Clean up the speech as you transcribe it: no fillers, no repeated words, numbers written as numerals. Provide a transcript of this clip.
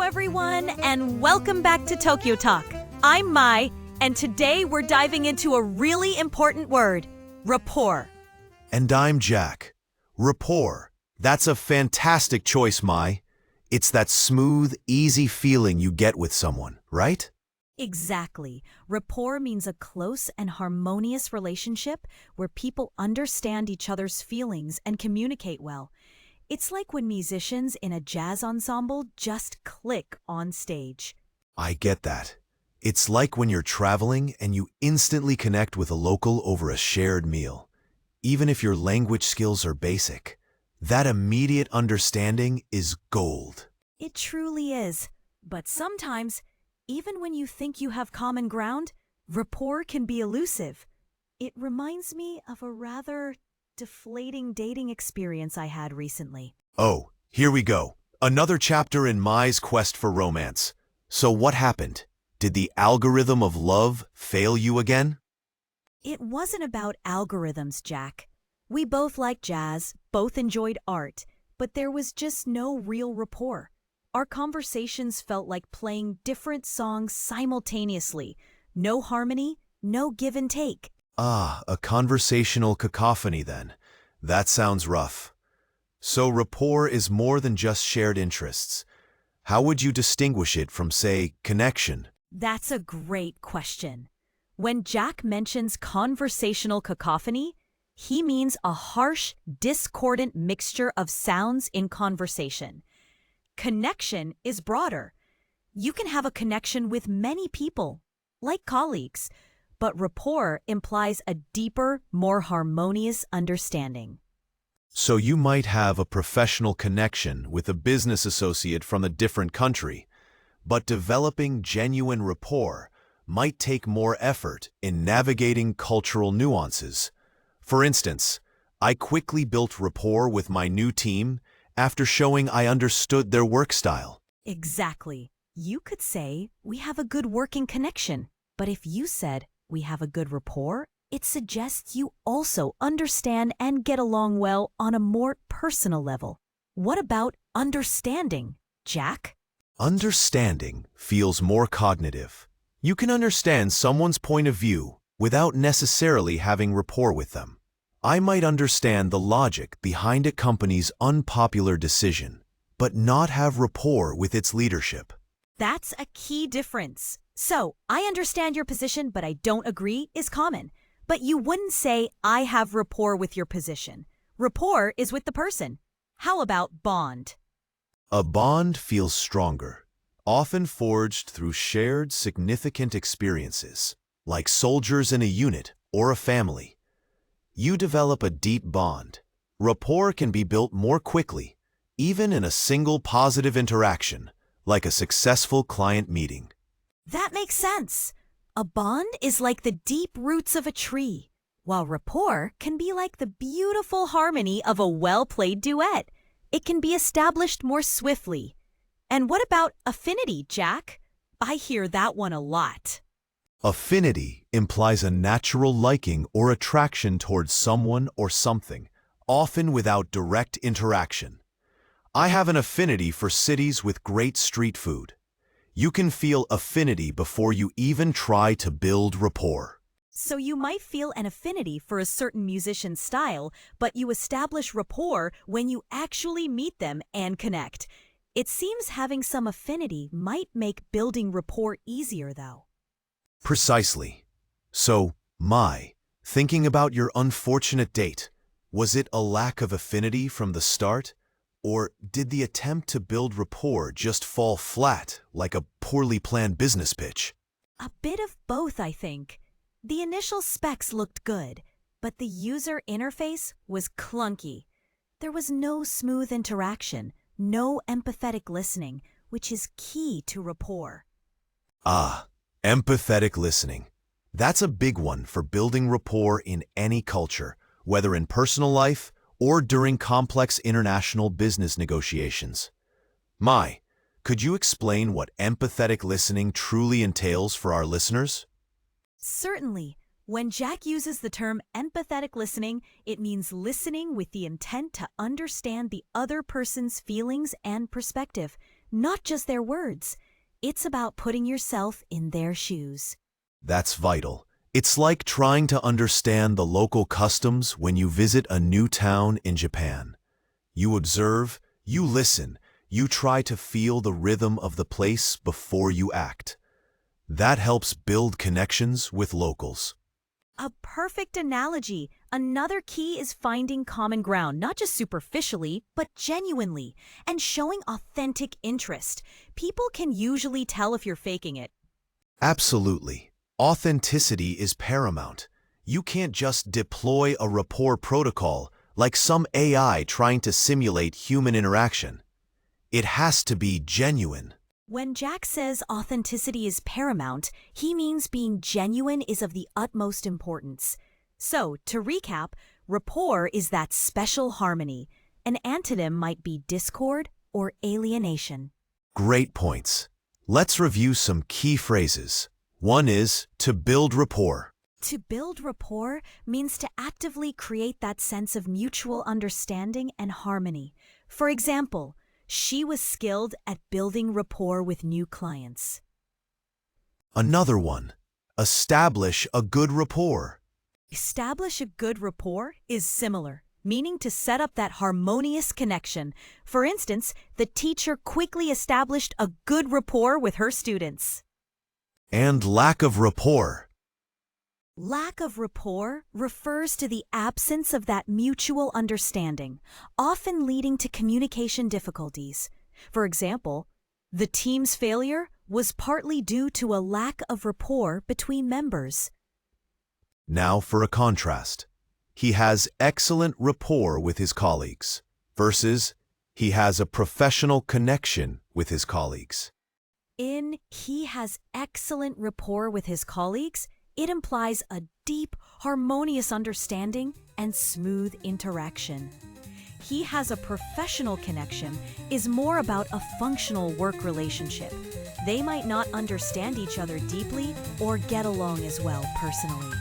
everyone, and welcome back to Tokyo Talk. I'm Mai, and today we're diving into a really important word, rapport. And I'm Jack. Rapport. That's a fantastic choice, Mai. It's that smooth, easy feeling you get with someone, right? Exactly. Rapport means a close and harmonious relationship where people understand each other's feelings and communicate well. It's like when musicians in a jazz ensemble just click on stage. I get that. It's like when you're traveling and you instantly connect with a local over a shared meal. Even if your language skills are basic, that immediate understanding is gold. It truly is. But sometimes, even when you think you have common ground, rapport can be elusive. It reminds me of a rather deflating dating experience I had recently. Oh, here we go. Another chapter in Mai's quest for romance. So what happened? Did the algorithm of love fail you again? It wasn't about algorithms, Jack. We both liked jazz, both enjoyed art, but there was just no real rapport. Our conversations felt like playing different songs simultaneously. No harmony, no give and take. Ah, a conversational cacophony then. That sounds rough. So rapport is more than just shared interests. How would you distinguish it from, say, connection? That's a great question. When Jack mentions conversational cacophony, he means a harsh, discordant mixture of sounds in conversation. Connection is broader. You can have a connection with many people, like colleagues, but rapport implies a deeper, more harmonious understanding. So you might have a professional connection with a business associate from a different country, but developing genuine rapport might take more effort in navigating cultural nuances. For instance, I quickly built rapport with my new team after showing I understood their work style. Exactly. You could say, we have a good working connection, but if you said, we have a good rapport, it suggests you also understand and get along well on a more personal level. What about understanding, Jack? Understanding feels more cognitive. You can understand someone's point of view without necessarily having rapport with them. I might understand the logic behind a company's unpopular decision, but not have rapport with its leadership. That's a key difference. So, I understand your position, but I don't agree is common. But you wouldn't say, I have rapport with your position. Rapport is with the person. How about bond? A bond feels stronger, often forged through shared significant experiences, like soldiers in a unit or a family. You develop a deep bond. Rapport can be built more quickly, even in a single positive interaction, like a successful client meeting. That makes sense. A bond is like the deep roots of a tree, while rapport can be like the beautiful harmony of a well-played duet. It can be established more swiftly. And what about affinity, Jack? I hear that one a lot. Affinity implies a natural liking or attraction towards someone or something, often without direct interaction. I have an affinity for cities with great street food. You can feel affinity before you even try to build rapport. So you might feel an affinity for a certain musician's style, but you establish rapport when you actually meet them and connect. It seems having some affinity might make building rapport easier, though. Precisely. So, Mai, thinking about your unfortunate date, was it a lack of affinity from the start? Or did the attempt to build rapport just fall flat like a poorly planned business pitch? A bit of both, I think. The initial specs looked good, but the user interface was clunky. There was no smooth interaction, no empathetic listening, which is key to rapport. Ah, empathetic listening. That's a big one for building rapport in any culture, whether in personal life or during complex international business negotiations. Mai, could you explain what empathetic listening truly entails for our listeners? Certainly. When Jack uses the term empathetic listening, it means listening with the intent to understand the other person's feelings and perspective. not just their words. It's about putting yourself in their shoes. That's vital. It's like trying to understand the local customs when you visit a new town in Japan. You observe, you listen, you try to feel the rhythm of the place before you act. That helps build connections with locals. A perfect analogy. Another key is finding common ground, not just superficially, but genuinely, and showing authentic interest. People can usually tell if you're faking it. Absolutely. Authenticity is paramount. You can't just deploy a rapport protocol like some AI trying to simulate human interaction. It has to be genuine. When Jack says authenticity is paramount, he means being genuine is of the utmost importance. So, to recap, rapport is that special harmony. An antonym might be discord or alienation. Great points. Let's review some key phrases. One is to build rapport. To build rapport means to actively create that sense of mutual understanding and harmony. For example, she was skilled at building rapport with new clients. Another one, establish a good rapport. Establish a good rapport is similar, meaning to set up that harmonious connection. For instance, the teacher quickly established a good rapport with her students. And lack of rapport. Lack of rapport refers to the absence of that mutual understanding, often leading to communication difficulties. For example, the team's failure was partly due to a lack of rapport between members. Now for a contrast. He has excellent rapport with his colleagues versus he has a professional connection with his colleagues. In he has excellent rapport with his colleagues, it implies a deep, harmonious understanding and smooth interaction. He has a professional connection is more about a functional work relationship. They might not understand each other deeply or get along as well personally.